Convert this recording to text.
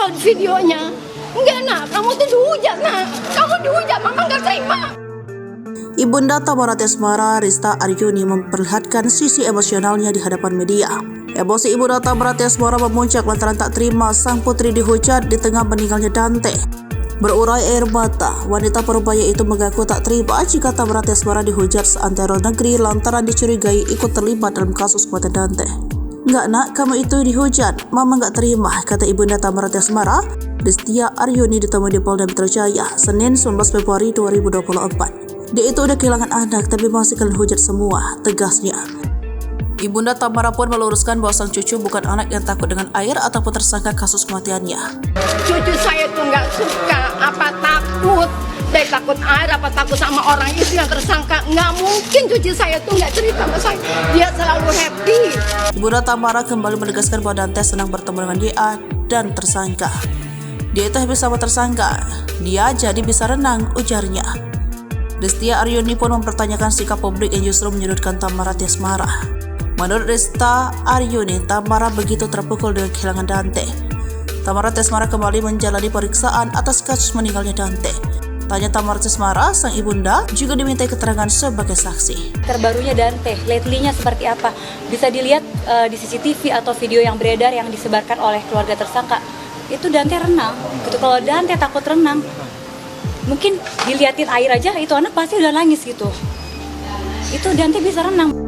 viral di videonya. Enggak nak, kamu tuh dihujat nak. Kamu dihujat, mama nggak terima. Ibunda Tamara Tiasmara, Rista Aryuni, memperlihatkan sisi emosionalnya di hadapan media. Emosi Ibunda Tamara Tiasmara memuncak lantaran tak terima sang putri dihujat di tengah meninggalnya Dante. Berurai air mata, wanita Parubaya itu mengaku tak terima jika Tamara Tiasmara dihujat seantero negeri lantaran dicurigai ikut terlibat dalam kasus kematian Dante. "Enggak nak, kamu itu dihujat, mama nggak terima," kata Ibunda Tamara Tiasmara, Destia Aryuni ditemui di Polda Metro Jaya, Senin 19 Februari 2024. "Dia itu udah kehilangan anak, tapi masih kalian hujat semua," tegasnya. Ibunda Tamara pun meluruskan bahwa sang cucu bukan anak yang takut dengan air ataupun tersangka kasus kematiannya. Cucu saya tuh nggak suka, apa takut, dari takut air, apa takut sama orang itu yang tersangka. Nggak mungkin cucu saya tuh nggak cerita sama saya, dia selalu happy. Ibunda Tamara kembali menegaskan bahwa Dante senang bertemu dengan DA dan tersangka. "Dia itu happy sama tersangka, dia jadi bisa renang," ujarnya. Destia Aryuni pun mempertanyakan sikap publik yang justru menyudutkan Tamara Tiasmara. Menurut Desta Aryuni, Tamara begitu terpukul dengan kehilangan Dante. Tamara Tiasmara kembali menjalani pemeriksaan atas kasus meninggalnya Dante. Tanya Tamara Tiasmara, sang ibunda juga dimintai keterangan sebagai saksi. Terbarunya Dante, lately-nya seperti apa? Bisa dilihat di CCTV atau video yang beredar yang disebarkan oleh keluarga tersangka. Itu Dante renang. Gitu. Kalau Dante takut renang, mungkin diliatin air aja, itu anak pasti udah nangis gitu. Itu Dante bisa renang.